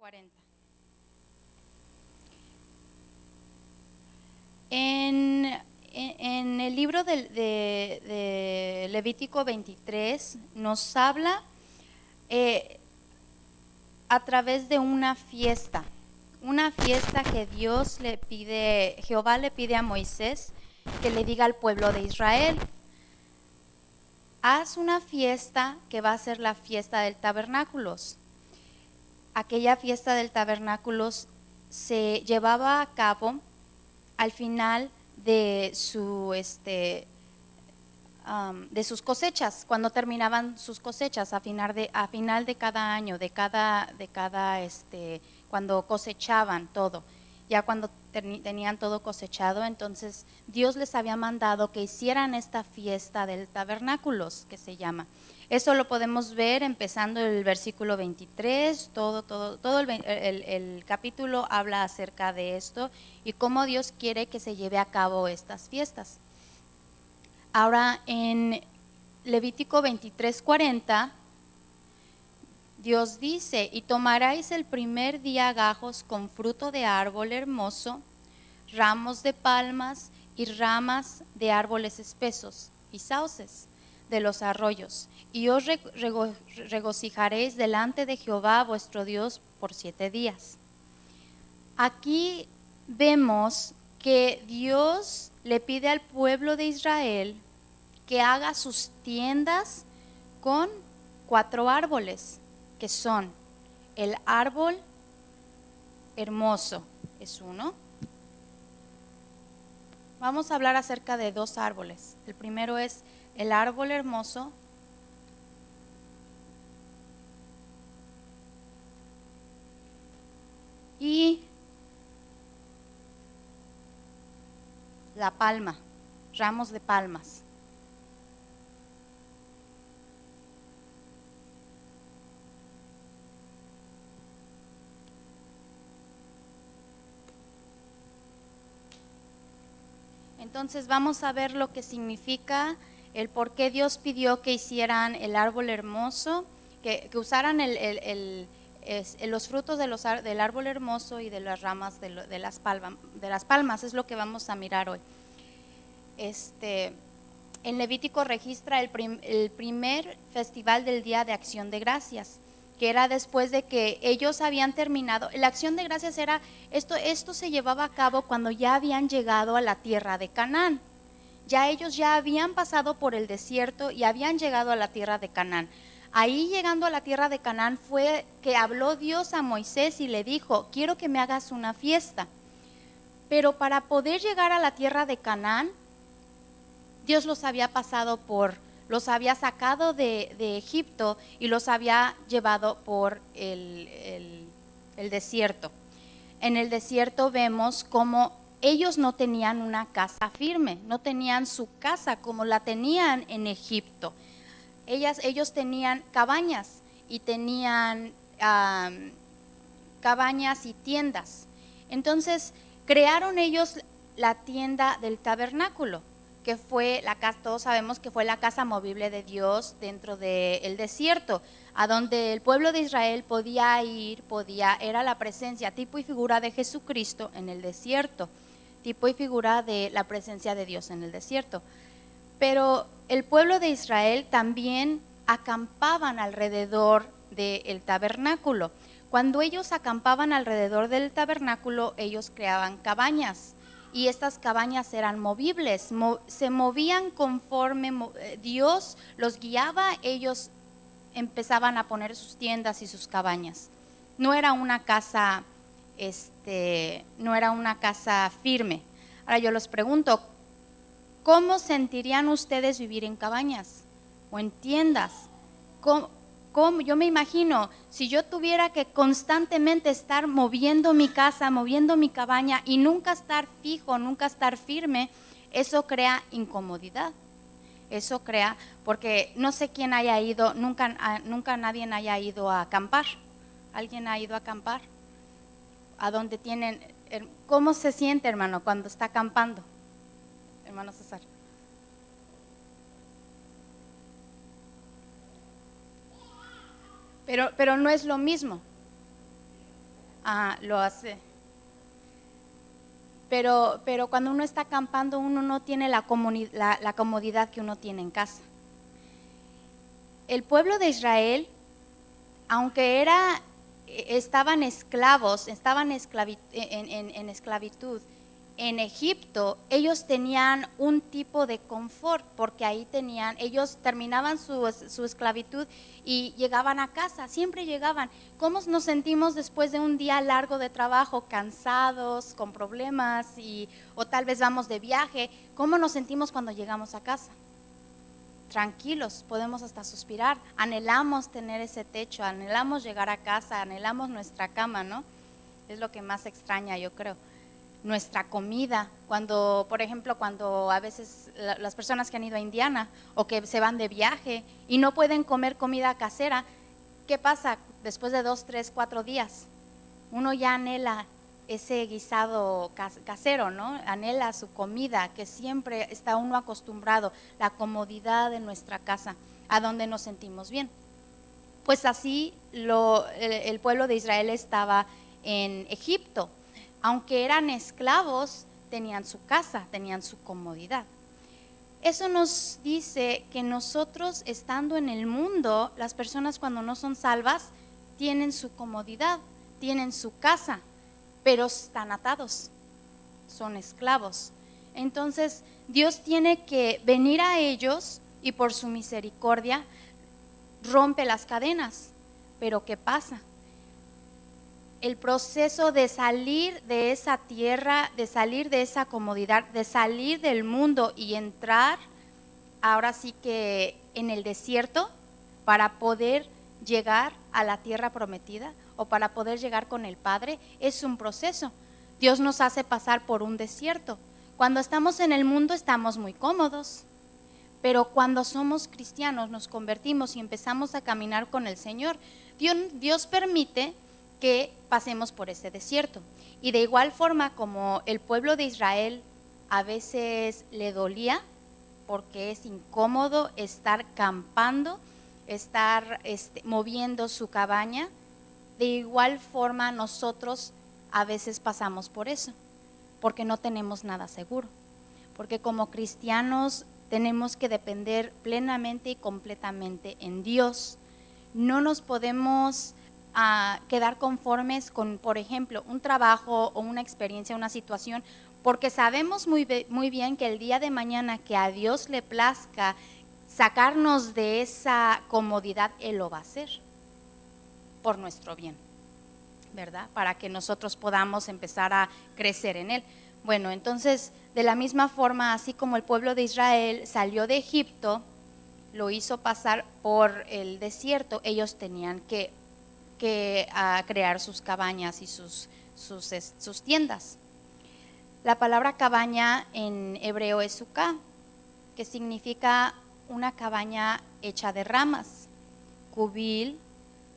40. En el libro de Levítico 23 nos habla a través de una fiesta que Jehová le pide a Moisés que le diga al pueblo de Israel: haz una fiesta que va a ser la fiesta del tabernáculos. Aquella fiesta del tabernáculos se llevaba a cabo al final de sus cosechas, cuando terminaban sus cosechas, a final de cada año, cuando cosechaban todo. Ya cuando tenían todo cosechado, entonces Dios les había mandado que hicieran esta fiesta del tabernáculos, que se llama. Eso lo podemos ver empezando el versículo 23, todo el capítulo habla acerca de esto y cómo Dios quiere que se lleve a cabo estas fiestas. Ahora en Levítico 23:40, Dios dice: y tomaréis el primer día gajos con fruto de árbol hermoso, ramos de palmas y ramas de árboles espesos y sauces de los arroyos, y os regocijaréis delante de Jehová vuestro Dios por 7 días. Aquí vemos que Dios le pide al pueblo de Israel que haga sus tiendas con 4 árboles, que son el árbol hermoso, es uno. Vamos a hablar acerca de 2 árboles. El primero es el árbol hermoso, y la palma, ramos de palmas. Entonces vamos a ver lo que significa, el por qué Dios pidió que hicieran el árbol hermoso, que usaran los frutos del árbol hermoso y de las ramas de las palmas, es lo que vamos a mirar hoy. En Levítico registra el primer festival del Día de Acción de Gracias, que era después de que ellos habían terminado. La acción de gracias era, esto se llevaba a cabo cuando ya habían llegado a la tierra de Canaán. Ya ellos ya habían pasado por el desierto y habían llegado a la tierra de Canaán. Ahí, llegando a la tierra de Canaán, fue que habló Dios a Moisés y le dijo: quiero que me hagas una fiesta. Pero para poder llegar a la tierra de Canaán, Dios los había sacado de Egipto y los había llevado por el desierto. En el desierto vemos cómo ellos no tenían una casa firme, no tenían su casa como la tenían en Egipto. Ellos tenían cabañas y tenían cabañas y tiendas. Entonces crearon ellos la tienda del tabernáculo, que fue la casa, todos sabemos que fue la casa movible de Dios dentro del desierto, a donde el pueblo de Israel podía ir, era la presencia, tipo y figura de Jesucristo en el desierto, tipo y figura de la presencia de Dios en el desierto. Pero el pueblo de Israel también acampaban alrededor del tabernáculo. Cuando ellos acampaban alrededor del tabernáculo, ellos creaban cabañas. Y estas cabañas eran movibles, se movían conforme Dios los guiaba. Ellos empezaban a poner sus tiendas y sus cabañas. No era una casa, firme. Ahora yo les pregunto: ¿cómo sentirían ustedes vivir en cabañas o en tiendas? Yo me imagino, si yo tuviera que constantemente estar moviendo mi casa, moviendo mi cabaña y nunca estar fijo, nunca estar firme, eso crea incomodidad. Eso crea, porque no sé quién haya ido, nunca nadie haya ido a acampar. ¿Alguien ha ido a acampar? ¿A dónde tienen? ¿Cómo se siente, hermano, cuando está acampando? Hermano César. Pero no es lo mismo. lo hace. Pero cuando uno está acampando, uno no tiene la comodidad que uno tiene en casa. El pueblo de Israel, aunque estaban esclavos, estaban en esclavitud en Egipto, ellos tenían un tipo de confort, porque ahí ellos terminaban su esclavitud y llegaban a casa, siempre llegaban. ¿Cómo nos sentimos después de un día largo de trabajo, cansados, con problemas, o tal vez vamos de viaje? ¿Cómo nos sentimos cuando llegamos a casa? Tranquilos, podemos hasta suspirar, anhelamos tener ese techo, anhelamos llegar a casa, anhelamos nuestra cama, ¿no? Es lo que más extraña, yo creo. Nuestra comida, por ejemplo, cuando a veces las personas que han ido a Indiana o que se van de viaje y no pueden comer comida casera, ¿qué pasa después de 2, 3, 4 días? Uno ya anhela ese guisado casero, ¿no? Anhela su comida, que siempre está uno acostumbrado, la comodidad de nuestra casa, a donde nos sentimos bien. Pues así el pueblo de Israel estaba en Egipto. Aunque eran esclavos, tenían su casa, tenían su comodidad. Eso nos dice que nosotros, estando en el mundo, las personas cuando no son salvas, tienen su comodidad, tienen su casa, pero están atados, son esclavos. Entonces, Dios tiene que venir a ellos y por su misericordia rompe las cadenas. Pero ¿qué pasa? El proceso de salir de esa tierra, de salir de esa comodidad, de salir del mundo y entrar ahora sí que en el desierto para poder llegar a la tierra prometida o para poder llegar con el Padre, es un proceso. Dios nos hace pasar por un desierto. Cuando estamos en el mundo estamos muy cómodos, pero cuando somos cristianos, nos convertimos y empezamos a caminar con el Señor, Dios permite que pasemos por ese desierto. Y de igual forma como el pueblo de Israel a veces le dolía, porque es incómodo estar campando, estar moviendo su cabaña, de igual forma nosotros a veces pasamos por eso, porque no tenemos nada seguro, porque como cristianos tenemos que depender plenamente y completamente en Dios. No nos podemos quedar conformes con, por ejemplo, un trabajo o una experiencia, una situación, porque sabemos muy bien que el día de mañana que a Dios le plazca sacarnos de esa comodidad, Él lo va a hacer por nuestro bien, ¿verdad? Para que nosotros podamos empezar a crecer en Él. Bueno, entonces, de la misma forma, así como el pueblo de Israel salió de Egipto, lo hizo pasar por el desierto, ellos tenían que crear sus cabañas y sus tiendas. La palabra cabaña en hebreo es suká, que significa una cabaña hecha de ramas, cubil,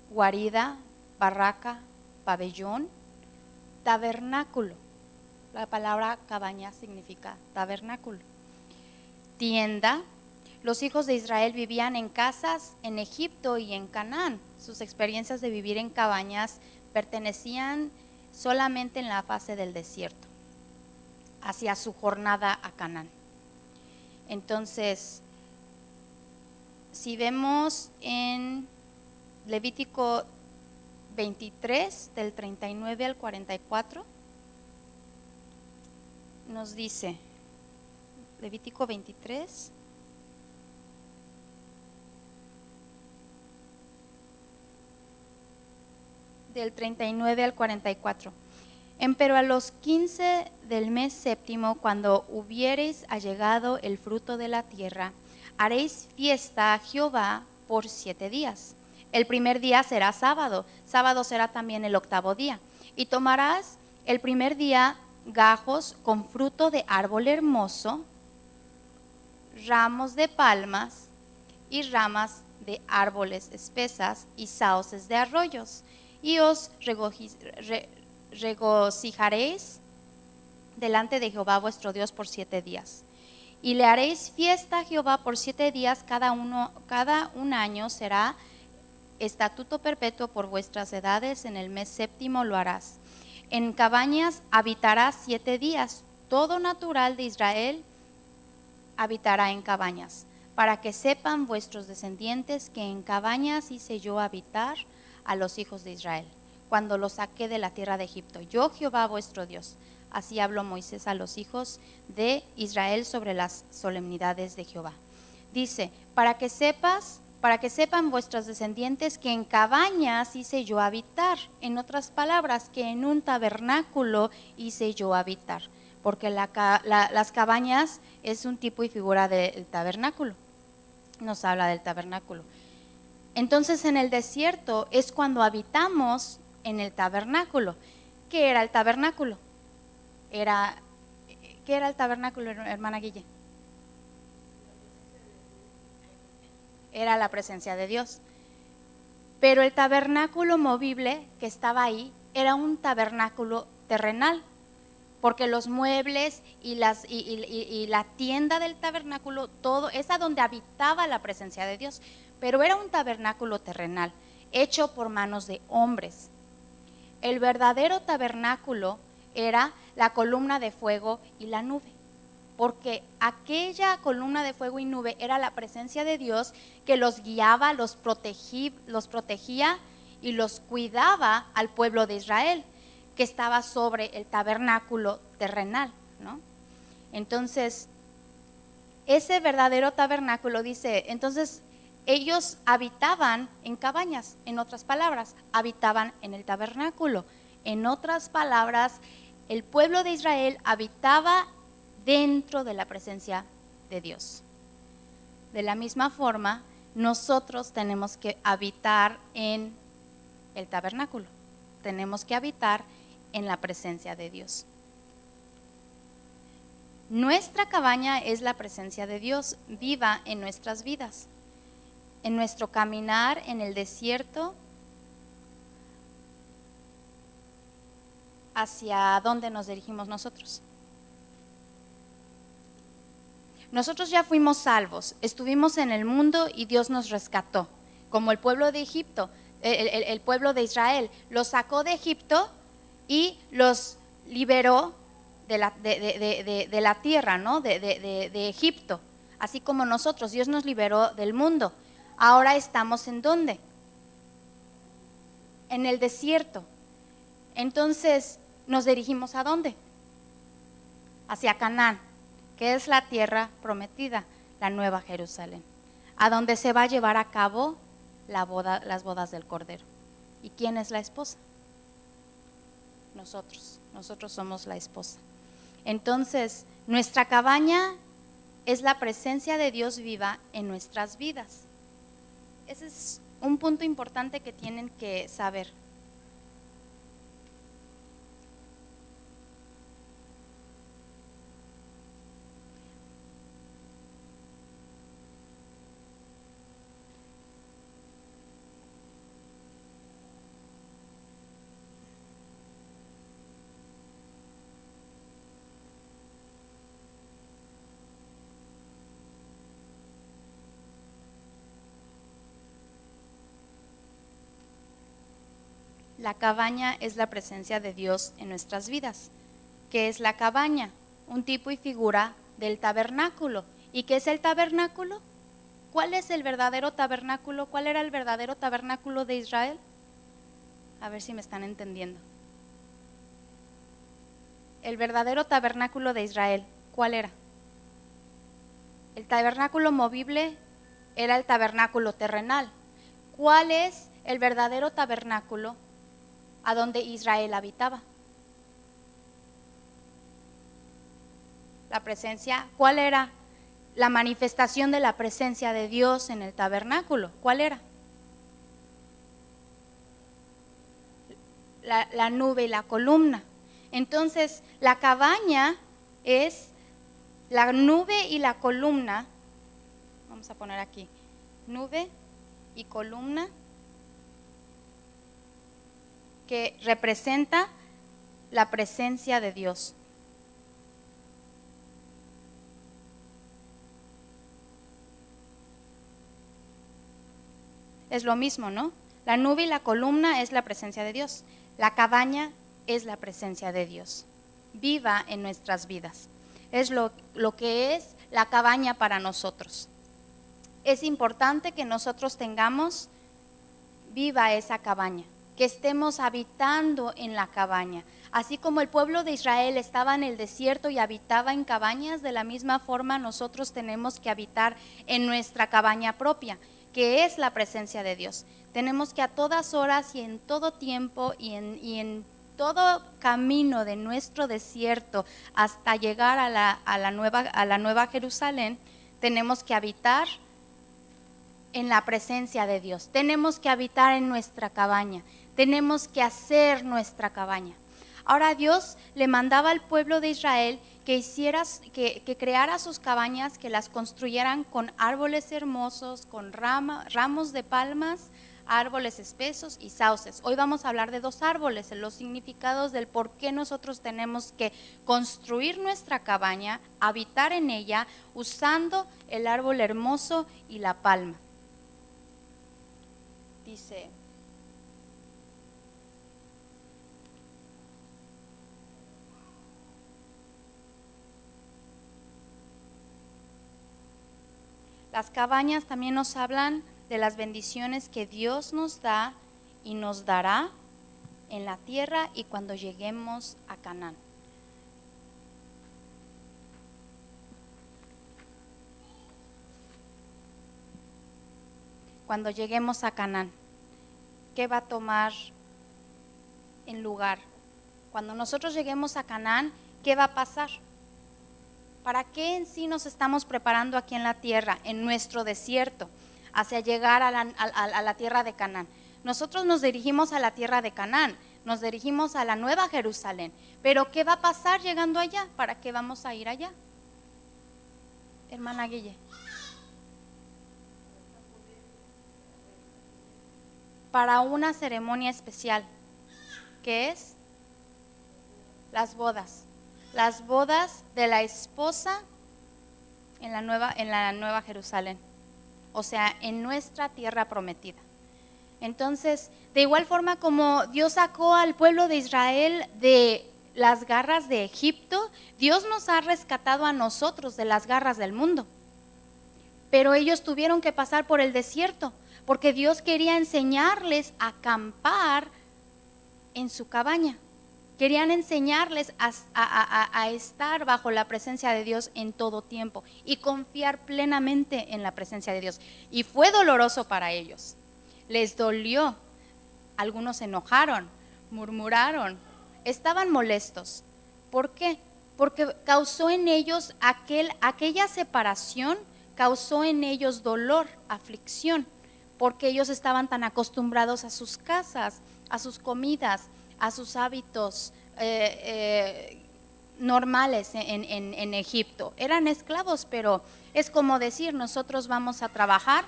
guarida, barraca, pabellón, tabernáculo. La palabra cabaña significa tabernáculo. Tienda. Los hijos de Israel vivían en casas en Egipto y en Canaán. Sus experiencias de vivir en cabañas pertenecían solamente en la fase del desierto, hacia su jornada a Canaán. Entonces, si vemos en Levítico 23, del 39 al 44, nos dice, Levítico 23, del 39 al 44. Empero a los 15 del mes séptimo, cuando hubiereis allegado el fruto de la tierra, haréis fiesta a Jehová por 7 días. El primer día será sábado, sábado será también el 8º día. Y tomarás el primer día gajos con fruto de árbol hermoso, ramos de palmas y ramas de árboles espesas y sauces de arroyos. Y os regocijaréis delante de Jehová vuestro Dios por 7 días. Y le haréis fiesta a Jehová por 7 días, cada un año será estatuto perpetuo por vuestras edades, en el mes séptimo lo harás. En cabañas habitarás 7 días, todo natural de Israel habitará en cabañas, para que sepan vuestros descendientes que en cabañas hice yo habitar a los hijos de Israel, cuando los saqué de la tierra de Egipto. Yo, Jehová vuestro Dios. Así habló Moisés a los hijos de Israel sobre las solemnidades de Jehová. Dice, para que sepan vuestros descendientes que en cabañas hice yo habitar. En otras palabras, que en un tabernáculo hice yo habitar. Porque las cabañas es un tipo y figura del tabernáculo. Nos habla del tabernáculo. Entonces en el desierto es cuando habitamos en el tabernáculo. ¿Qué era el tabernáculo? ¿Qué era el tabernáculo, hermana Guille? Era la presencia de Dios. Pero el tabernáculo movible que estaba ahí era un tabernáculo terrenal, porque los muebles y la tienda del tabernáculo, todo es a donde habitaba la presencia de Dios, pero era un tabernáculo terrenal, hecho por manos de hombres. El verdadero tabernáculo era la columna de fuego y la nube, porque aquella columna de fuego y nube era la presencia de Dios que los guiaba, los protegía y los cuidaba al pueblo de Israel, que estaba sobre el tabernáculo terrenal, ¿no? Entonces, ese verdadero tabernáculo dice, entonces ellos habitaban en cabañas, en otras palabras, habitaban en el tabernáculo. En otras palabras, el pueblo de Israel habitaba dentro de la presencia de Dios. De la misma forma, nosotros tenemos que habitar en el tabernáculo, tenemos que habitar en la presencia de Dios. Nuestra cabaña es la presencia de Dios viva en nuestras vidas, en nuestro caminar en el desierto. ¿Hacia dónde nos dirigimos nosotros? Nosotros ya fuimos salvos, estuvimos en el mundo y Dios nos rescató, como el pueblo de Egipto, el pueblo de Israel, los sacó de Egipto y los liberó de la tierra, ¿no? de Egipto, así como nosotros, Dios nos liberó del mundo. Ahora estamos ¿en dónde? En el desierto. Entonces, ¿nos dirigimos a dónde? Hacia Canaán, que es la tierra prometida, la Nueva Jerusalén, a donde se va a llevar a cabo las bodas del Cordero. ¿Y quién es la esposa? Nosotros somos la esposa. Entonces, nuestra cabaña es la presencia de Dios viva en nuestras vidas. Ese es un punto importante que tienen que saber. La cabaña es la presencia de Dios en nuestras vidas. ¿Qué es la cabaña? Un tipo y figura del tabernáculo. ¿Y qué es el tabernáculo? ¿Cuál es el verdadero tabernáculo? ¿Cuál era el verdadero tabernáculo de Israel? A ver si me están entendiendo. El verdadero tabernáculo de Israel, ¿cuál era? El tabernáculo movible era el tabernáculo terrenal. ¿Cuál es el verdadero tabernáculo a donde Israel habitaba? La presencia, ¿cuál era la manifestación de la presencia de Dios en el tabernáculo? ¿Cuál era? La nube y la columna. Entonces, la cabaña es la nube y la columna. Vamos a poner aquí, nube y columna, que representa la presencia de Dios. Es lo mismo, ¿no? La nube y la columna es la presencia de Dios. La cabaña es la presencia de Dios. Viva en nuestras vidas. Es lo que es la cabaña para nosotros. Es importante que nosotros tengamos viva esa cabaña, que estemos habitando en la cabaña. Así como el pueblo de Israel estaba en el desierto y habitaba en cabañas, de la misma forma nosotros tenemos que habitar en nuestra cabaña propia, que es la presencia de Dios. Tenemos que a todas horas y en todo tiempo y en todo camino de nuestro desierto hasta llegar a la nueva Jerusalén, tenemos que habitar en la presencia de Dios. Tenemos que habitar en nuestra cabaña. Tenemos que hacer nuestra cabaña. Ahora Dios le mandaba al pueblo de Israel que creara sus cabañas, que las construyeran con árboles hermosos, con ramos de palmas, árboles espesos y sauces. Hoy vamos a hablar de 2 árboles, los significados del por qué nosotros tenemos que construir nuestra cabaña, habitar en ella, usando el árbol hermoso y la palma. Dice: las cabañas también nos hablan de las bendiciones que Dios nos da y nos dará en la tierra y cuando lleguemos a Canaán. Cuando lleguemos a Canaán, ¿qué va a tomar en lugar? Cuando nosotros lleguemos a Canaán, ¿qué va a pasar? ¿Para qué en sí nos estamos preparando aquí en la tierra, en nuestro desierto, hacia llegar a la tierra de Canaán? Nosotros nos dirigimos a la tierra de Canaán, nos dirigimos a la nueva Jerusalén, pero ¿qué va a pasar llegando allá? ¿Para qué vamos a ir allá? Hermana Guille. Para una ceremonia especial, que es las bodas de la esposa en la nueva Jerusalén, o sea, en nuestra tierra prometida. Entonces, de igual forma como Dios sacó al pueblo de Israel de las garras de Egipto, Dios nos ha rescatado a nosotros de las garras del mundo. Pero ellos tuvieron que pasar por el desierto, porque Dios quería enseñarles a acampar en su cabaña. Querían enseñarles a estar bajo la presencia de Dios en todo tiempo y confiar plenamente en la presencia de Dios. Y fue doloroso para ellos. Les dolió. Algunos se enojaron, murmuraron, estaban molestos. ¿Por qué? Porque causó en ellos aquella separación, causó en ellos dolor, aflicción, porque ellos estaban tan acostumbrados a sus casas, a sus comidas, a sus hábitos normales en Egipto. Eran esclavos, pero es como decir, nosotros vamos a trabajar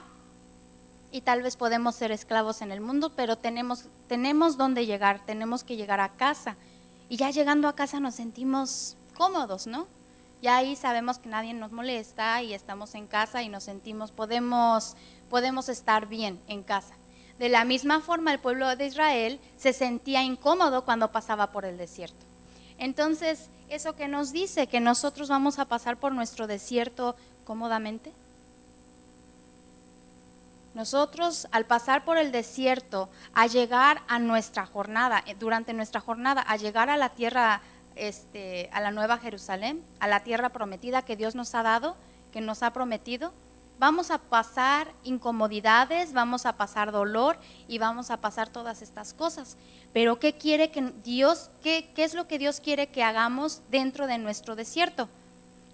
y tal vez podemos ser esclavos en el mundo, pero tenemos dónde llegar, tenemos que llegar a casa. Y ya llegando a casa nos sentimos cómodos, ¿no? Ya ahí sabemos que nadie nos molesta y estamos en casa y nos sentimos, podemos estar bien en casa. De la misma forma, el pueblo de Israel se sentía incómodo cuando pasaba por el desierto. Entonces, ¿eso qué nos dice? ¿Que nosotros vamos a pasar por nuestro desierto cómodamente? Nosotros, al pasar por el desierto, a llegar a nuestra jornada, durante nuestra jornada, a llegar a la tierra, a la nueva Jerusalén, a la tierra prometida que Dios nos ha dado, que nos ha prometido, vamos a pasar incomodidades, vamos a pasar dolor y vamos a pasar todas estas cosas. Pero ¿qué quiere que Dios, qué es lo que Dios quiere que hagamos dentro de nuestro desierto?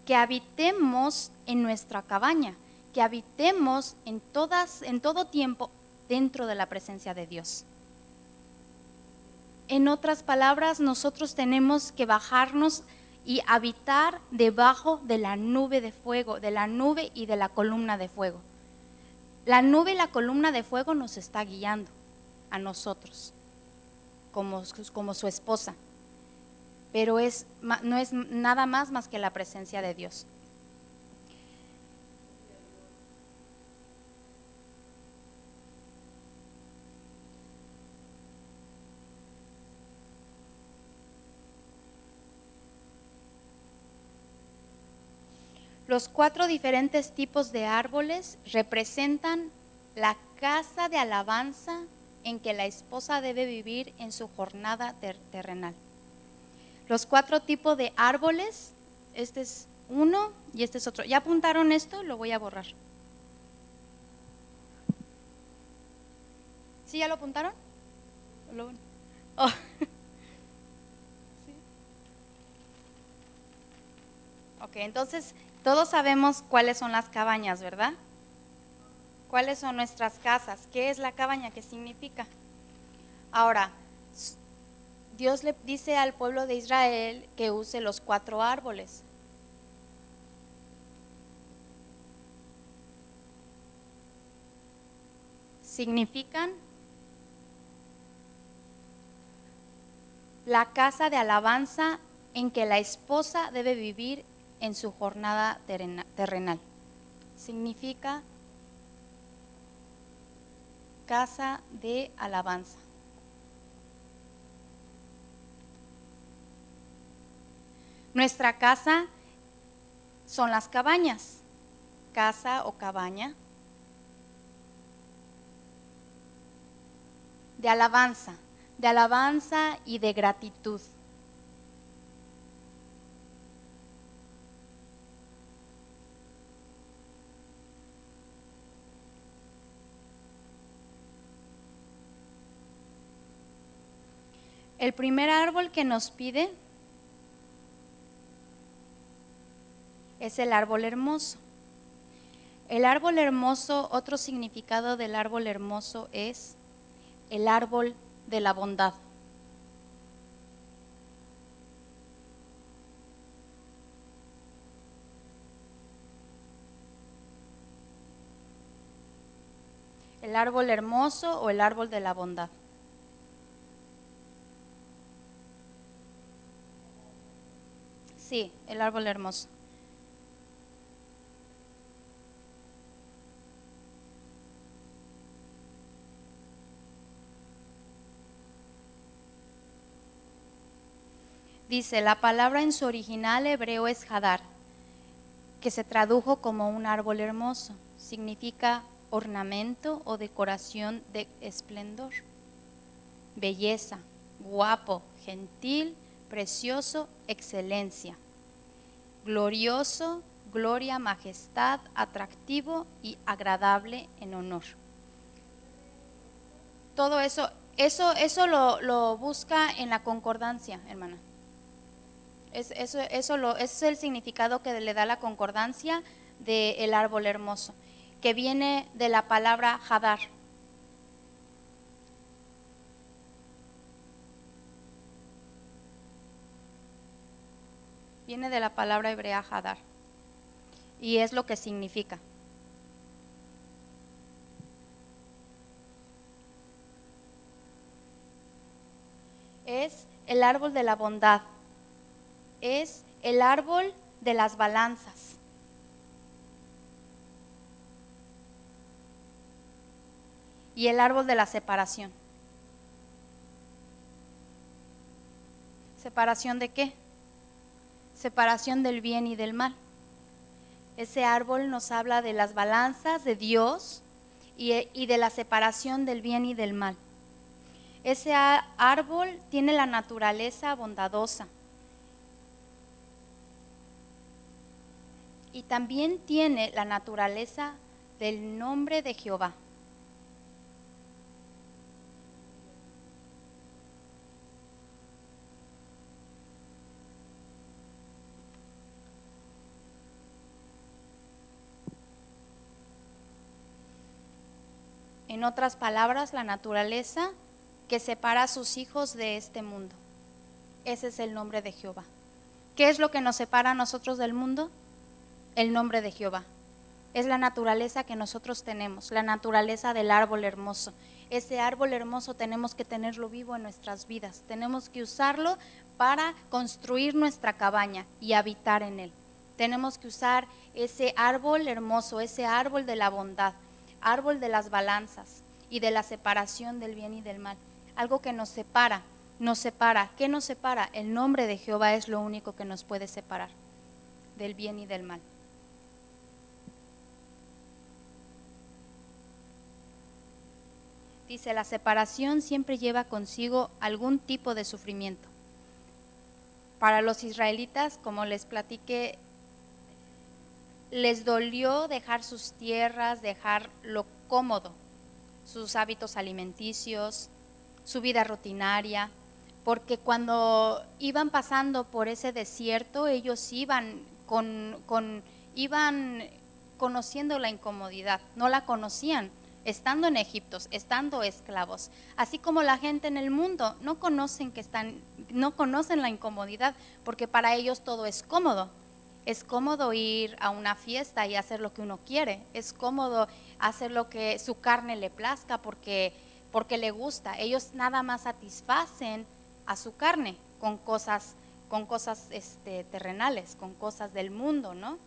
Que habitemos en nuestra cabaña, que habitemos en todo tiempo dentro de la presencia de Dios. En otras palabras, nosotros tenemos que bajarnos y habitar debajo de la nube de fuego, de la nube y de la columna de fuego. La nube y la columna de fuego nos está guiando a nosotros como su esposa, pero no es nada más que la presencia de Dios. Los 4 diferentes tipos de árboles representan la casa de alabanza en que la esposa debe vivir en su jornada terrenal. Los 4 tipos de árboles, este es uno y este es otro. ¿Ya apuntaron esto? Lo voy a borrar. ¿Sí ya lo apuntaron? Oh. Ok, entonces todos sabemos cuáles son las cabañas, ¿verdad? ¿Cuáles son nuestras casas? ¿Qué es la cabaña? ¿Qué significa? Ahora, Dios le dice al pueblo de Israel que use los 4 árboles. Significan la casa de alabanza en que la esposa debe vivir en su jornada terrenal. Significa casa de alabanza. Nuestra casa son las cabañas, casa o cabaña de alabanza y de gratitud. El primer árbol que nos pide es el árbol hermoso. El árbol hermoso, otro significado del árbol hermoso es el árbol de la bondad. El árbol hermoso o el árbol de la bondad. Sí, el árbol hermoso. Dice, la palabra en su original hebreo es hadar, que se tradujo como un árbol hermoso. Significa ornamento o decoración de esplendor, belleza, guapo, gentil, precioso, excelencia, glorioso, gloria, majestad, atractivo y agradable en honor. Todo eso lo busca en la concordancia, hermana. Eso es el significado que le da la concordancia del árbol hermoso, que viene de la palabra hadar. Viene de la palabra hebrea hadar y es lo que significa. Es el árbol de la bondad, es el árbol de las balanzas. Y el árbol de la separación. ¿Separación de qué? Separación del bien y del mal. Ese árbol nos habla de las balanzas de Dios y de la separación del bien y del mal. Ese árbol tiene la naturaleza bondadosa y también tiene la naturaleza del nombre de Jehová. En otras palabras, la naturaleza que separa a sus hijos de este mundo. Ese es el nombre de Jehová. ¿Qué es lo que nos separa a nosotros del mundo? El nombre de Jehová. Es la naturaleza que nosotros tenemos, la naturaleza del árbol hermoso. Ese árbol hermoso tenemos que tenerlo vivo en nuestras vidas. Tenemos que usarlo para construir nuestra cabaña y habitar en él. Tenemos que usar ese árbol hermoso, ese árbol de la bondad, árbol de las balanzas y de la separación del bien y del mal. Algo que nos separa. ¿Qué nos separa? El nombre de Jehová es lo único que nos puede separar del bien y del mal. Dice, la separación siempre lleva consigo algún tipo de sufrimiento. Para los israelitas, como les platiqué, les dolió dejar sus tierras, dejar lo cómodo, sus hábitos alimenticios, su vida rutinaria, porque cuando iban pasando por ese desierto, ellos iban iban conociendo la incomodidad, no la conocían estando en Egipto, estando esclavos. Así como la gente en el mundo no conocen la incomodidad, porque para ellos todo es cómodo. Es cómodo ir a una fiesta y hacer lo que uno quiere. Es cómodo hacer lo que su carne le plazca porque le gusta. Ellos nada más satisfacen a su carne con cosas terrenales, con cosas del mundo, ¿no?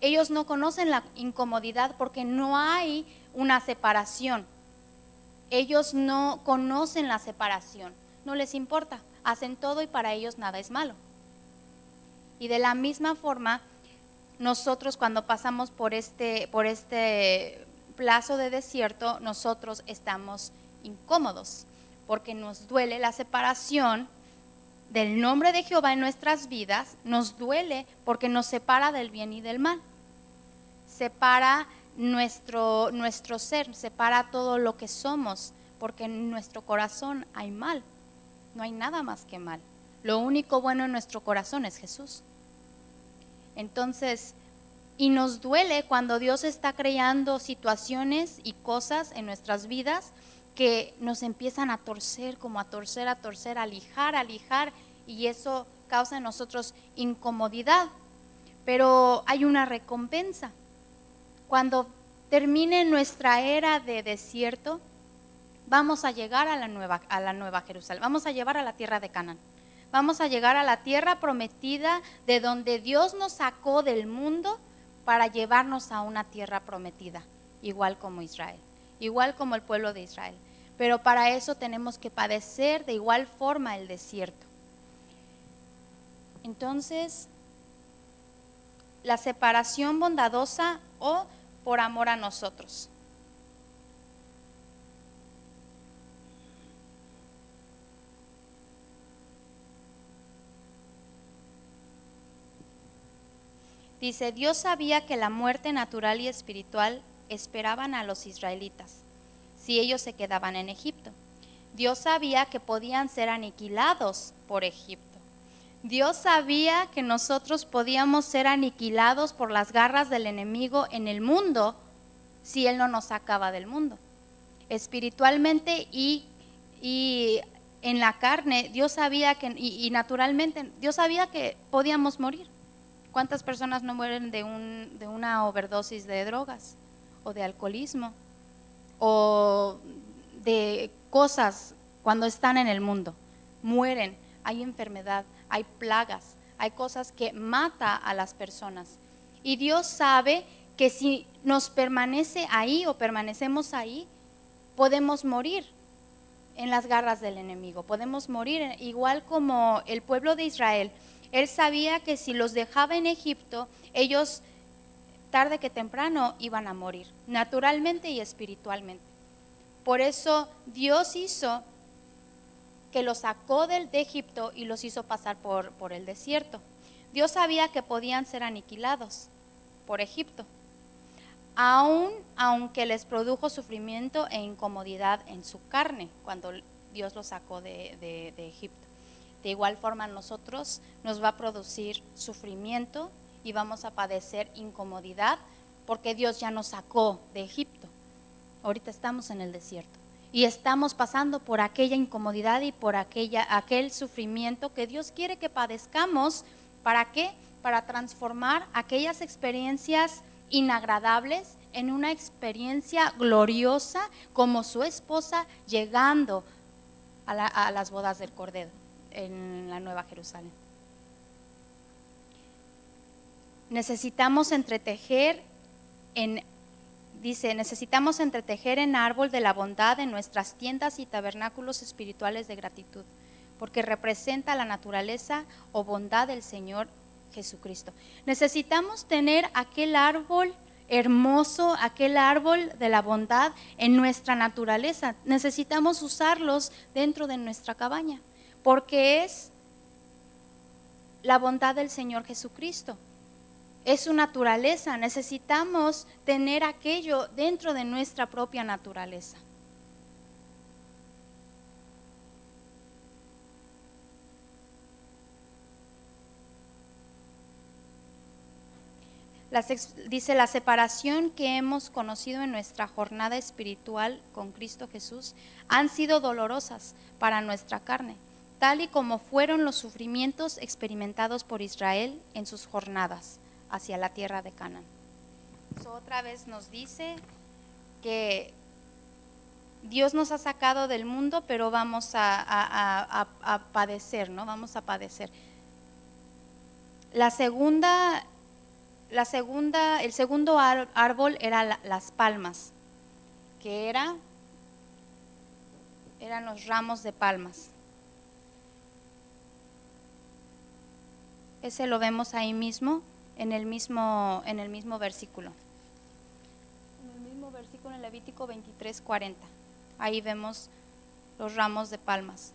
Ellos no conocen la incomodidad porque no hay una separación. Ellos no conocen la separación, no les importa, hacen todo y para ellos nada es malo. Y de la misma forma, nosotros cuando pasamos por este plazo de desierto, nosotros estamos incómodos porque nos duele la separación del nombre de Jehová en nuestras vidas, nos duele porque nos separa del bien y del mal, separa nuestro ser, separa todo lo que somos, porque en nuestro corazón hay mal, no hay nada más que mal. Lo único bueno en nuestro corazón es Jesús. Entonces, y nos duele cuando Dios está creando situaciones y cosas en nuestras vidas que nos empiezan a torcer, a lijar, y eso causa en nosotros incomodidad. Pero hay una recompensa. Cuando termine nuestra era de desierto, vamos a llegar a la nueva Jerusalén, vamos a llevar a la tierra de Canaán. Vamos a llegar a la tierra prometida de donde Dios nos sacó del mundo para llevarnos a una tierra prometida, igual como Israel, igual como el pueblo de Israel. Pero para eso tenemos que padecer de igual forma el desierto. Entonces, la separación bondadosa o por amor a nosotros. Dice, Dios sabía que la muerte natural y espiritual esperaban a los israelitas si ellos se quedaban en Egipto. Dios sabía que podían ser aniquilados por Egipto. Dios sabía que nosotros podíamos ser aniquilados por las garras del enemigo en el mundo si Él no nos sacaba del mundo. Espiritualmente y en la carne, Dios sabía que, y naturalmente, Dios sabía que podíamos morir. ¿Cuántas personas no mueren de una overdosis de drogas o de alcoholismo o de cosas cuando están en el mundo? Mueren, hay enfermedad, hay plagas, hay cosas que matan a las personas. Y Dios sabe que si nos permanece ahí o permanecemos ahí, podemos morir en las garras del enemigo, podemos morir igual como el pueblo de Israel. Él sabía que si los dejaba en Egipto, ellos tarde que temprano iban a morir, naturalmente y espiritualmente. Por eso Dios hizo que los sacó de Egipto y los hizo pasar por el desierto. Dios sabía que podían ser aniquilados por Egipto, aunque les produjo sufrimiento e incomodidad en su carne cuando Dios los sacó de Egipto. De igual forma nosotros nos va a producir sufrimiento y vamos a padecer incomodidad porque Dios ya nos sacó de Egipto. Ahorita estamos en el desierto y estamos pasando por aquella incomodidad y por aquel sufrimiento que Dios quiere que padezcamos. ¿Para qué? Para transformar aquellas experiencias inagradables en una experiencia gloriosa como su esposa llegando a las bodas del Cordero en la Nueva Jerusalén. Necesitamos entretejer en árbol de la bondad en nuestras tiendas y tabernáculos espirituales de gratitud, porque representa la naturaleza o bondad del Señor Jesucristo. Necesitamos tener aquel árbol hermoso, aquel árbol de la bondad en nuestra naturaleza. Necesitamos usarlos dentro de nuestra cabaña, porque es la bondad del Señor Jesucristo. Es su naturaleza. Necesitamos tener aquello dentro de nuestra propia naturaleza. Dice, la separación que hemos conocido en nuestra jornada espiritual con Cristo Jesús han sido dolorosas para nuestra carne, tal y como fueron los sufrimientos experimentados por Israel en sus jornadas hacia la tierra de Canaán. Otra vez nos dice que Dios nos ha sacado del mundo, pero vamos a padecer, ¿no? Vamos a padecer. El segundo árbol era las palmas, que eran los ramos de palmas. Ese lo vemos ahí mismo, en el mismo versículo. En el mismo versículo, en Levítico 23:40. Ahí vemos los ramos de palmas.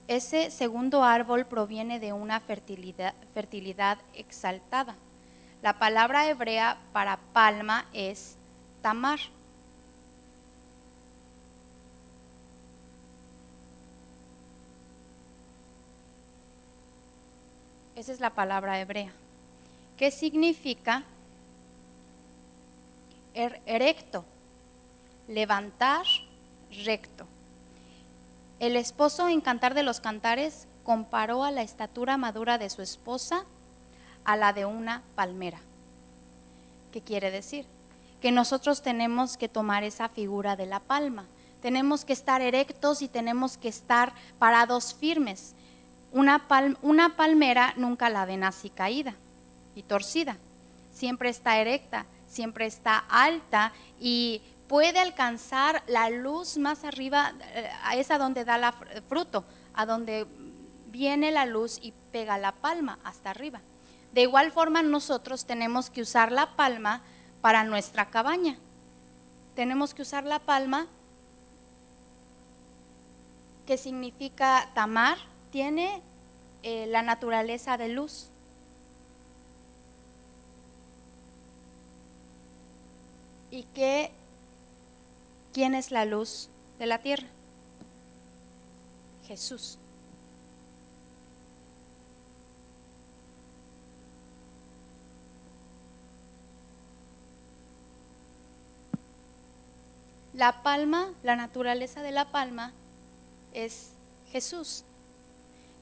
Ese segundo árbol proviene de una fertilidad exaltada. La palabra hebrea para palma es tamar. Esa es la palabra hebrea. ¿Qué significa? Erecto, levantar recto. El esposo en Cantar de los Cantares comparó a la estatura madura de su esposa a la de una palmera. ¿Qué quiere decir? Que nosotros tenemos que tomar esa figura de la palma. Tenemos que estar erectos y tenemos que estar parados firmes. Una palmera nunca la ven así caída y torcida. Siempre está erecta, siempre está alta y puede alcanzar la luz más arriba, es a donde da el fruto, a donde viene la luz y pega la palma hasta arriba. De igual forma nosotros tenemos que usar la palma para nuestra cabaña. Tenemos que usar la palma, que significa tamar, tiene la naturaleza de luz. ¿Y quién es la luz de la tierra? Jesús. La palma, la naturaleza de la palma es Jesús.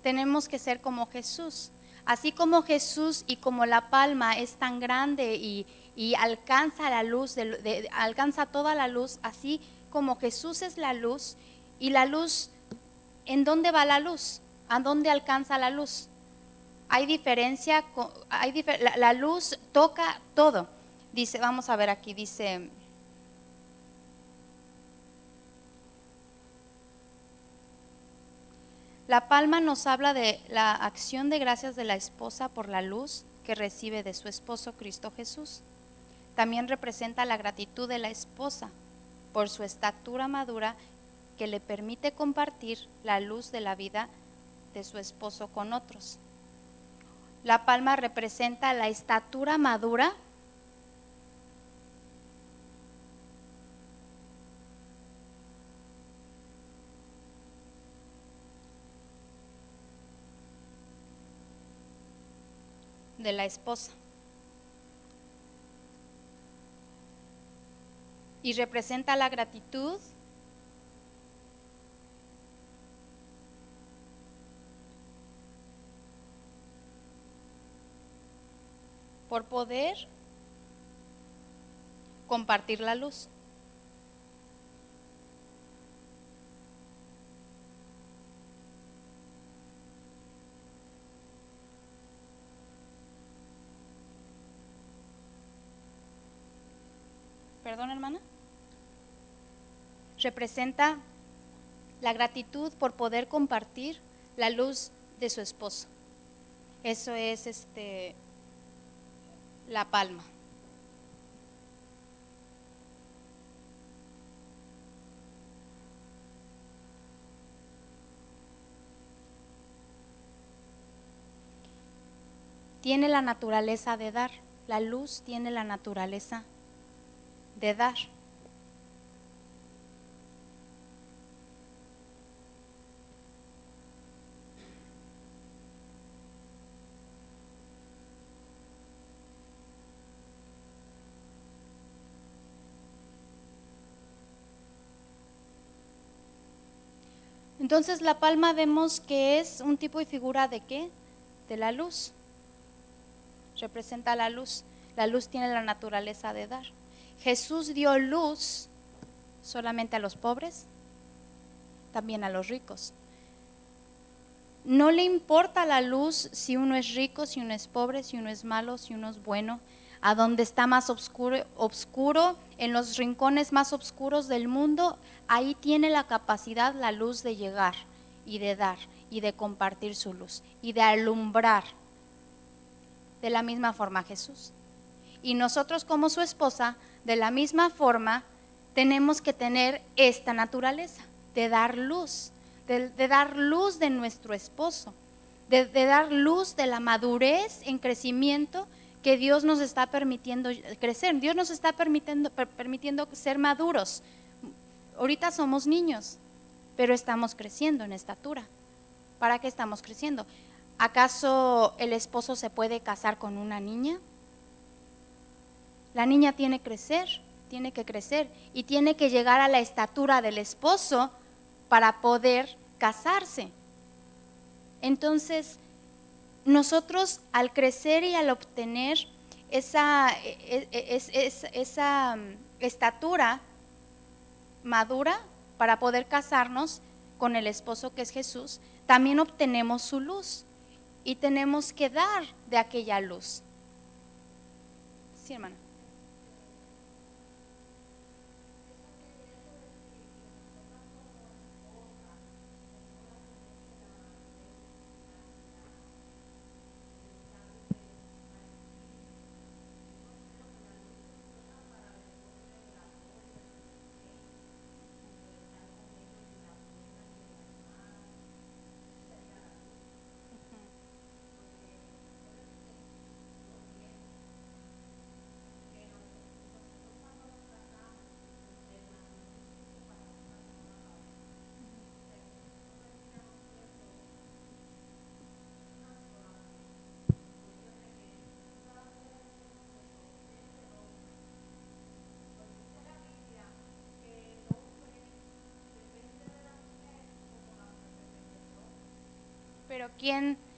Tenemos que ser como Jesús. Así como Jesús y como la palma es tan grande y alcanza la luz, alcanza toda la luz, así como Jesús es la luz. Y la luz, ¿en dónde va la luz? ¿A dónde alcanza la luz? Hay diferencia, la luz toca todo. Dice, vamos a ver aquí, dice... La palma nos habla de la acción de gracias de la esposa por la luz que recibe de su esposo Cristo Jesús. También representa la gratitud de la esposa por su estatura madura que le permite compartir la luz de la vida de su esposo con otros. La palma representa la estatura madura de la esposa y representa la gratitud por poder compartir la luz. Perdón, hermana. Representa la gratitud por poder compartir la luz de su esposo. Eso es la palma. tiene la naturaleza de dar. La luz tiene la naturaleza de dar. Entonces la palma vemos que es un tipo y figura de ¿qué? De la luz. Representa la luz. La luz tiene la naturaleza de dar. Jesús dio luz solamente a los pobres, también a los ricos. No le importa la luz si uno es rico, si uno es pobre, si uno es malo, si uno es bueno. A donde está más oscuro, en los rincones más oscuros del mundo, ahí tiene la capacidad la luz de llegar y de dar y de compartir su luz y de alumbrar. De la misma forma Jesús. Y nosotros como su esposa, de la misma forma, tenemos que tener esta naturaleza de dar luz, de dar luz de nuestro esposo, de dar luz de la madurez en crecimiento que Dios nos está permitiendo crecer. Dios nos está permitiendo ser maduros. Ahorita somos niños, pero estamos creciendo en estatura. ¿Para qué estamos creciendo? ¿Acaso el esposo se puede casar con una niña? La niña tiene que crecer y tiene que llegar a la estatura del esposo para poder casarse. Entonces, nosotros al crecer y al obtener esa estatura madura para poder casarnos con el esposo que es Jesús, también obtenemos su luz y tenemos que dar de aquella luz. Sí, hermana.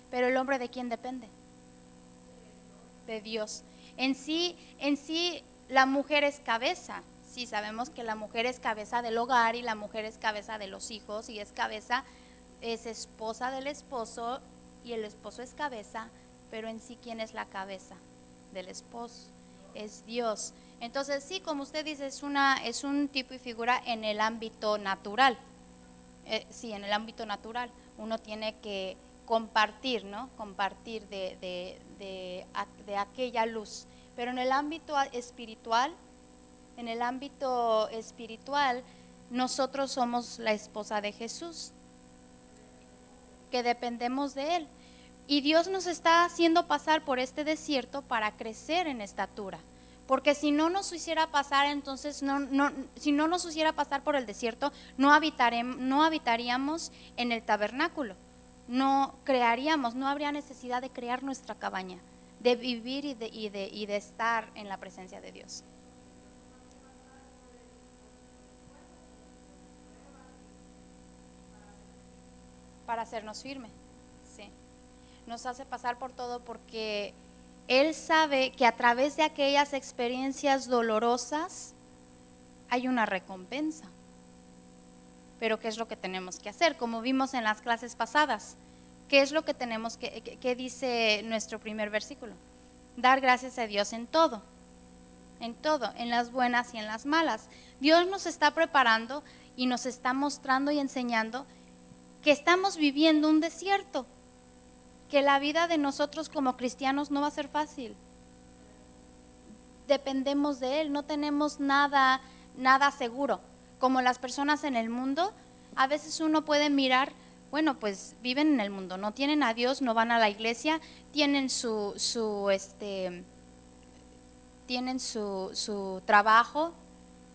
Pero el hombre, ¿de quién depende? De Dios. En sí la mujer es cabeza. Sí, sabemos que la mujer es cabeza del hogar y la mujer es cabeza de los hijos y es esposa del esposo y el esposo es cabeza, pero en sí, ¿quién es la cabeza del esposo? Es Dios. Entonces sí, como usted dice, es un tipo y figura en el ámbito natural. Sí, en el ámbito natural uno tiene que compartir, ¿no? Compartir de aquella luz. Pero en el ámbito espiritual, nosotros somos la esposa de Jesús, que dependemos de Él. Y Dios nos está haciendo pasar por este desierto para crecer en estatura. Porque si no nos hiciera pasar, entonces si no nos hiciera pasar por el desierto, no habitaríamos en el tabernáculo. No crearíamos, no habría necesidad de crear nuestra cabaña, de vivir y de estar en la presencia de Dios. Para hacernos firme, sí. Nos hace pasar por todo porque Él sabe que a través de aquellas experiencias dolorosas hay una recompensa. Pero ¿qué es lo que tenemos que hacer? Como vimos en las clases pasadas, ¿qué es lo que tenemos que dice nuestro primer versículo? Dar gracias a Dios en todo, en las buenas y en las malas. Dios nos está preparando y nos está mostrando y enseñando que estamos viviendo un desierto, que la vida de nosotros como cristianos no va a ser fácil. Dependemos de Él, no tenemos nada seguro. Como las personas en el mundo, a veces uno puede mirar bueno, pues viven en el mundo, no tienen a Dios, no van a la iglesia, tienen tienen su trabajo,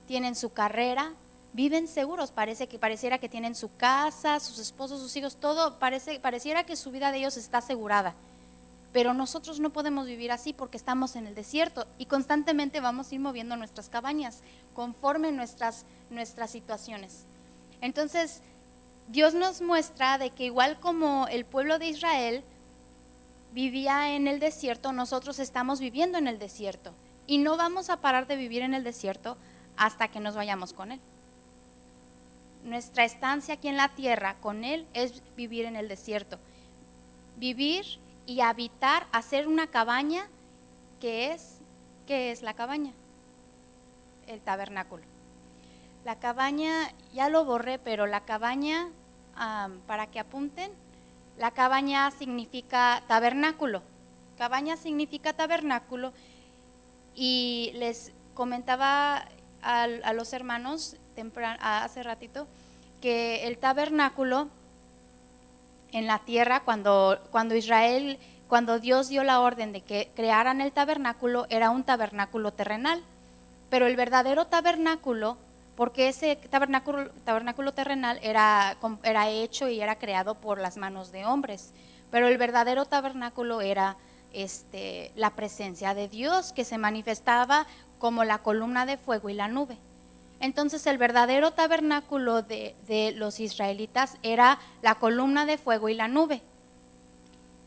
tienen su carrera, viven seguros, pareciera que tienen su casa, sus esposos, sus hijos, todo, pareciera que su vida de ellos está asegurada. Pero nosotros no podemos vivir así porque estamos en el desierto y constantemente vamos a ir moviendo nuestras cabañas conforme nuestras situaciones. Entonces, Dios nos muestra de que igual como el pueblo de Israel vivía en el desierto, nosotros estamos viviendo en el desierto y no vamos a parar de vivir en el desierto hasta que nos vayamos con Él. Nuestra estancia aquí en la tierra con Él es vivir en el desierto, vivir y habitar, hacer una cabaña. ¿Qué es la cabaña? El tabernáculo. La cabaña, ya lo borré, pero la cabaña, para que apunten, la cabaña significa tabernáculo. Cabaña significa tabernáculo. Y les comentaba a los hermanos hace ratito que el tabernáculo en la tierra, cuando Dios dio la orden de que crearan el tabernáculo, era un tabernáculo terrenal, pero el verdadero tabernáculo, porque ese tabernáculo terrenal era hecho y era creado por las manos de hombres, pero el verdadero tabernáculo era la presencia de Dios que se manifestaba como la columna de fuego y la nube. Entonces el verdadero tabernáculo de los israelitas era la columna de fuego y la nube.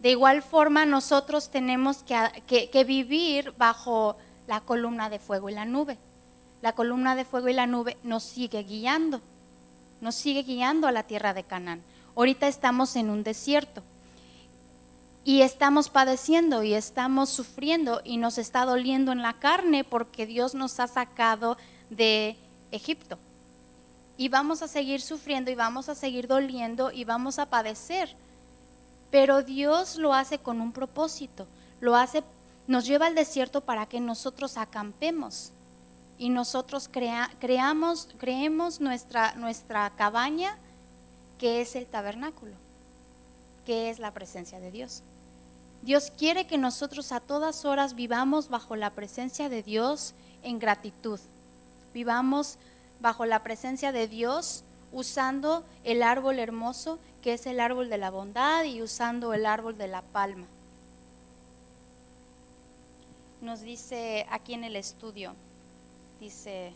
De igual forma nosotros tenemos que vivir bajo la columna de fuego y la nube. La columna de fuego y la nube nos sigue guiando a la tierra de Canaán. Ahorita estamos en un desierto y estamos padeciendo y estamos sufriendo y nos está doliendo en la carne porque Dios nos ha sacado de Egipto. Y vamos a seguir sufriendo y vamos a seguir doliendo y vamos a padecer. Pero Dios lo hace con un propósito. Nos lleva al desierto para que nosotros acampemos y nosotros creemos nuestra cabaña, que es el tabernáculo, que es la presencia de Dios. Dios quiere que nosotros a todas horas vivamos bajo la presencia de Dios en gratitud. Vivamos bajo la presencia de Dios usando el árbol hermoso que es el árbol de la bondad y usando el árbol de la palma. Nos dice aquí en el estudio, dice: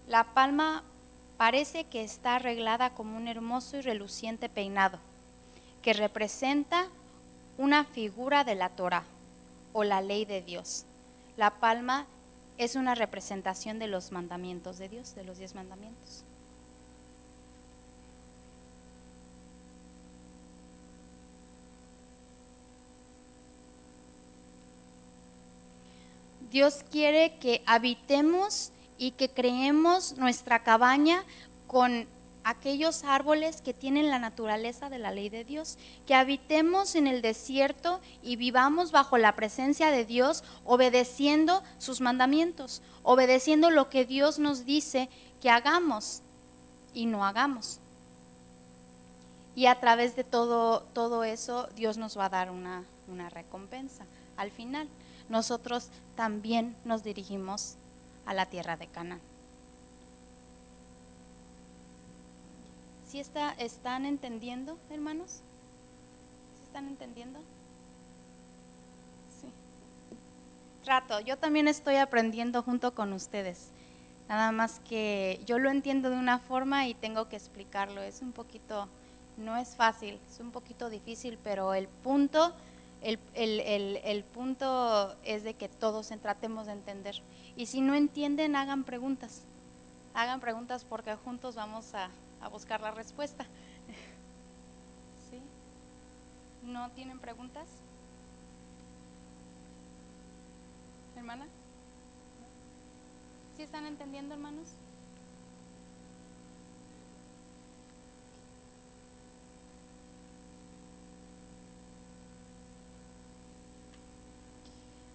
la palma parece que está arreglada como un hermoso y reluciente peinado que representa una figura de la Torá o la ley de Dios. La palma es una representación de los mandamientos de Dios, de los 10 mandamientos. Dios quiere que habitemos y que creemos nuestra cabaña con aquellos árboles que tienen la naturaleza de la ley de Dios, que habitemos en el desierto y vivamos bajo la presencia de Dios, obedeciendo sus mandamientos, obedeciendo lo que Dios nos dice que hagamos y no hagamos. Y a través de todo eso, Dios nos va a dar una recompensa. Al final, nosotros también nos dirigimos a la tierra de Canaán. ¿Sí están entendiendo, hermanos? ¿Sí están entendiendo? Sí. Yo también estoy aprendiendo junto con ustedes. Nada más que yo lo entiendo de una forma y tengo que explicarlo. No es fácil, es un poquito difícil, pero el punto es de que todos tratemos de entender. Y si no entienden, hagan preguntas porque juntos vamos a buscar la respuesta. ¿Sí? ¿No tienen preguntas? ¿Hermana? ¿Sí están entendiendo, hermanos?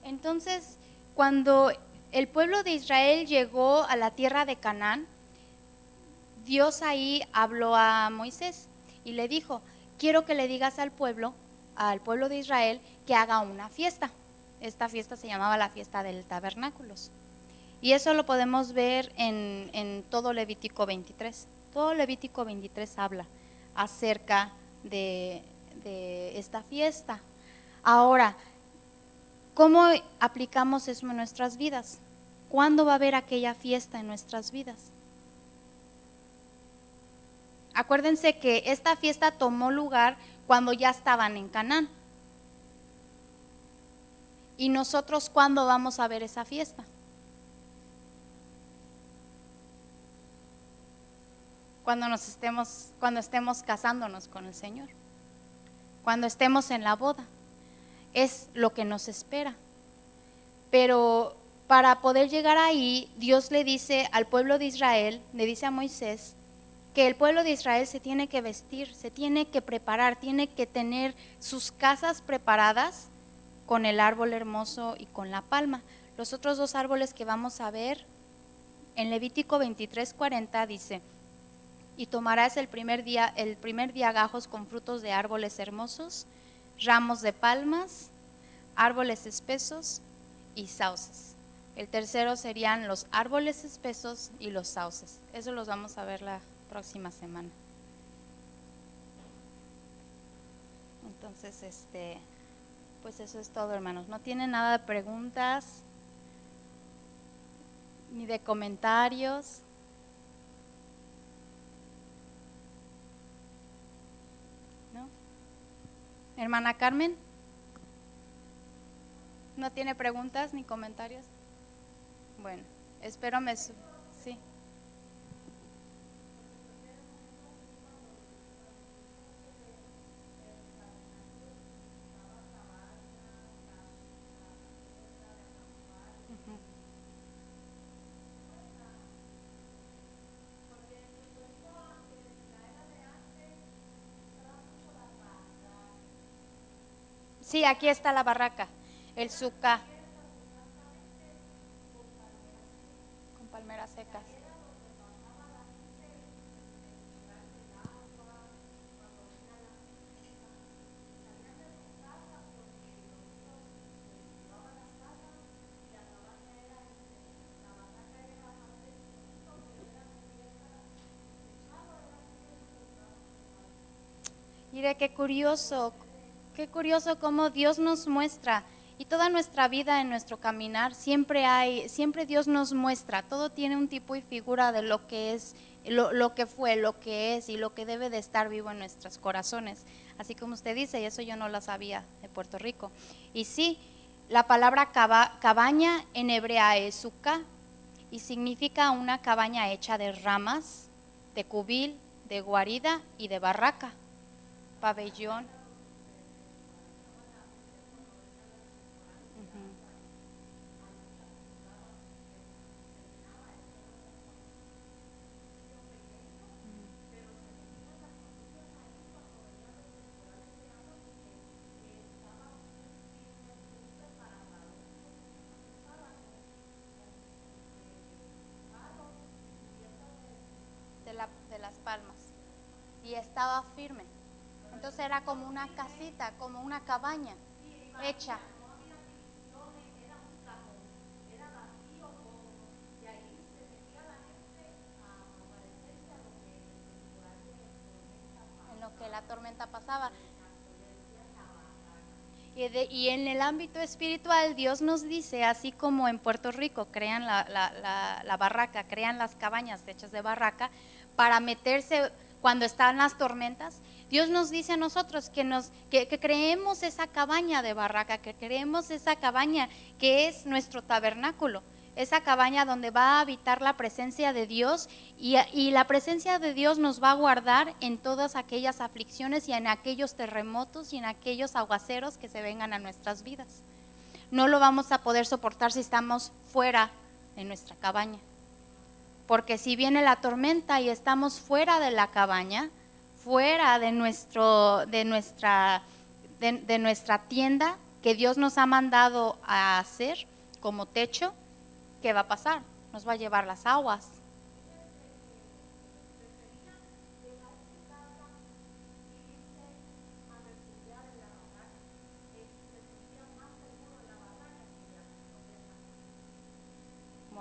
Entonces, cuando el pueblo de Israel llegó a la tierra de Canaán, Dios ahí habló a Moisés y le dijo, quiero que le digas al pueblo de Israel, que haga una fiesta. Esta fiesta se llamaba la fiesta del tabernáculos. Y eso lo podemos ver en todo Levítico 23. Todo Levítico 23 habla acerca de esta fiesta. Ahora, ¿cómo aplicamos eso en nuestras vidas? ¿Cuándo va a haber aquella fiesta en nuestras vidas? Acuérdense que esta fiesta tomó lugar cuando ya estaban en Canaán. ¿Y nosotros cuándo vamos a ver esa fiesta? Cuando estemos casándonos con el Señor, cuando estemos en la boda, es lo que nos espera. Pero para poder llegar ahí, Dios le dice al pueblo de Israel, le dice a Moisés, que el pueblo de Israel se tiene que vestir, se tiene que preparar, tiene que tener sus casas preparadas con el árbol hermoso y con la palma. Los otros dos árboles que vamos a ver en Levítico 23:40 dice, y tomarás el primer día gajos con frutos de árboles hermosos, ramos de palmas, árboles espesos y sauces. El tercero serían los árboles espesos y los sauces. Eso los vamos a ver la próxima semana. Entonces, pues eso es todo, hermanos. ¿No tienen nada de preguntas ni de comentarios? ¿No? Hermana Carmen, ¿no tiene preguntas ni comentarios? Bueno, espero sí. Sí, aquí está la barraca, el suca, con palmeras secas. Mire qué curioso cómo Dios nos muestra, y toda nuestra vida en nuestro caminar siempre Dios nos muestra, todo tiene un tipo y figura de lo que es, lo que fue, lo que es y lo que debe de estar vivo en nuestros corazones, así como usted dice, y eso yo no lo sabía de Puerto Rico. Y sí, la palabra cabaña en hebrea es sukkah y significa una cabaña hecha de ramas, de cubil, de guarida y de barraca, pabellón. De las palmas, y estaba firme. Entonces era como una casita, como una cabaña hecha. En lo que la tormenta pasaba. Y en el ámbito espiritual Dios nos dice, así como en Puerto Rico crean la barraca, crean las cabañas hechas de barraca para meterse cuando están las tormentas, Dios nos dice a nosotros que creemos esa cabaña de barraca, que creemos esa cabaña que es nuestro tabernáculo, esa cabaña donde va a habitar la presencia de Dios, y la presencia de Dios nos va a guardar en todas aquellas aflicciones y en aquellos terremotos y en aquellos aguaceros que se vengan a nuestras vidas. No lo vamos a poder soportar si estamos fuera de nuestra cabaña, porque si viene la tormenta y estamos fuera de la cabaña, fuera de nuestra tienda que Dios nos ha mandado a hacer como techo, ¿qué va a pasar? Nos va a llevar las aguas.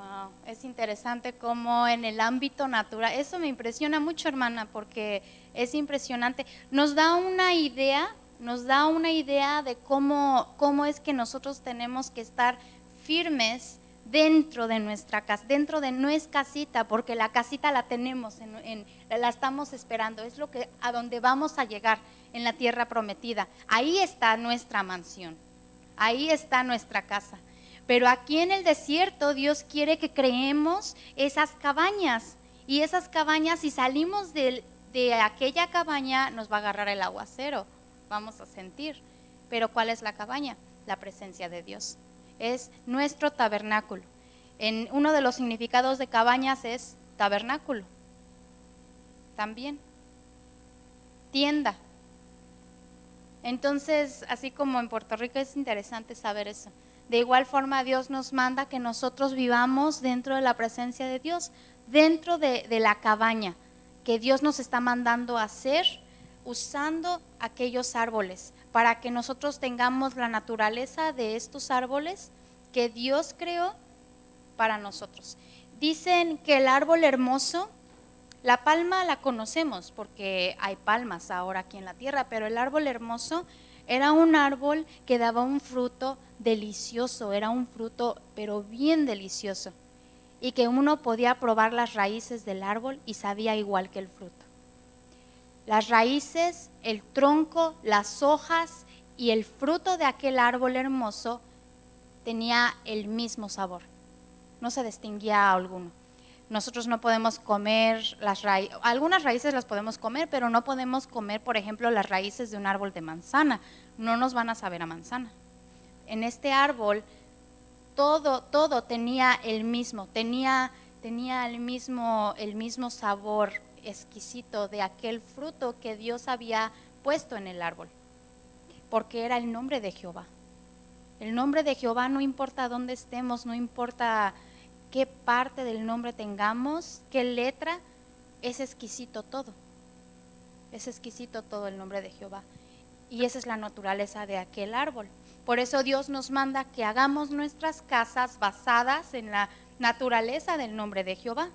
Wow, es interesante cómo en el ámbito natural, eso me impresiona mucho, hermana, porque es impresionante. Nos da una idea de cómo es que nosotros tenemos que estar firmes dentro de nuestra casa, dentro de nuestra casita, porque la casita la tenemos, la estamos esperando, es a donde vamos a llegar en la tierra prometida. Ahí está nuestra mansión, ahí está nuestra casa. Pero aquí en el desierto Dios quiere que creemos esas cabañas. Y esas cabañas, si salimos de aquella cabaña, nos va a agarrar el aguacero. Vamos a sentir. Pero ¿cuál es la cabaña? La presencia de Dios. Es nuestro tabernáculo. Uno de los significados de cabañas es tabernáculo. También. Tienda. Entonces, así como en Puerto Rico, es interesante saber eso. De igual forma, Dios nos manda que nosotros vivamos dentro de la presencia de Dios, dentro de la cabaña que Dios nos está mandando a hacer, usando aquellos árboles, para que nosotros tengamos la naturaleza de estos árboles que Dios creó para nosotros. Dicen que el árbol hermoso, la palma la conocemos porque hay palmas ahora aquí en la tierra, pero el árbol hermoso era un árbol que daba un fruto delicioso, era un fruto pero bien delicioso, y que uno podía probar las raíces del árbol y sabía igual que el fruto. Las raíces, el tronco, las hojas y el fruto de aquel árbol hermoso tenía el mismo sabor, no se distinguía a alguno. Nosotros no podemos comer las raíces, algunas raíces las podemos comer, pero no podemos comer, por ejemplo, las raíces de un árbol de manzana, no nos van a saber a manzana. En este árbol todo tenía el mismo, tenía el mismo sabor exquisito de aquel fruto que Dios había puesto en el árbol, porque era el nombre de Jehová. El nombre de Jehová, no importa dónde estemos, no importa qué parte del nombre tengamos, qué letra, es exquisito todo. Es exquisito todo el nombre de Jehová. Y esa es la naturaleza de aquel árbol. Por eso Dios nos manda que hagamos nuestras casas basadas en la naturaleza del nombre de Jehová,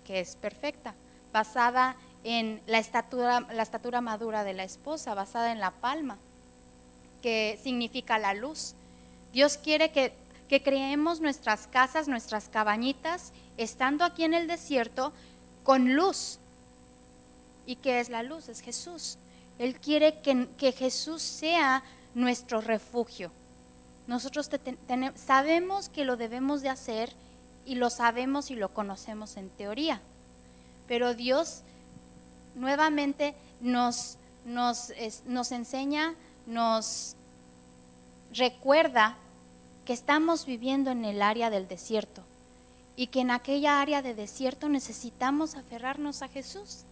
que es perfecta, basada en la estatura madura de la esposa, basada en la palma, que significa la luz. Dios quiere que creemos nuestras casas, nuestras cabañitas, estando aquí en el desierto, con luz. ¿Y qué es la luz? Es Jesús. Él quiere que Jesús sea nuestro refugio. Nosotros sabemos que lo debemos de hacer, y lo sabemos y lo conocemos en teoría. Pero Dios nuevamente nos enseña, nos recuerda que estamos viviendo en el área del desierto, y que en aquella área de desierto necesitamos aferrarnos a Jesús,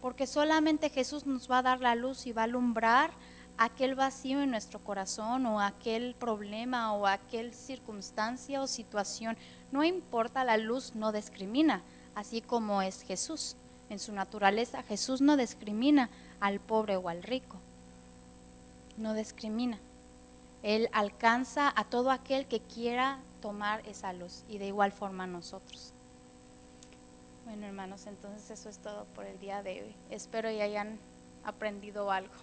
porque solamente Jesús nos va a dar la luz y va a alumbrar aquel vacío en nuestro corazón, o aquel problema, o aquel circunstancia o situación. No importa, la luz no discrimina, así como es Jesús. En su naturaleza, Jesús no discrimina al pobre o al rico, no discrimina. Él alcanza a todo aquel que quiera tomar esa luz, y de igual forma nosotros. Bueno, hermanos, entonces eso es todo por el día de hoy. Espero y hayan aprendido algo.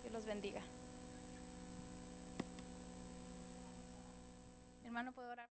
Dios los bendiga. Hermano, ¿puedo orar?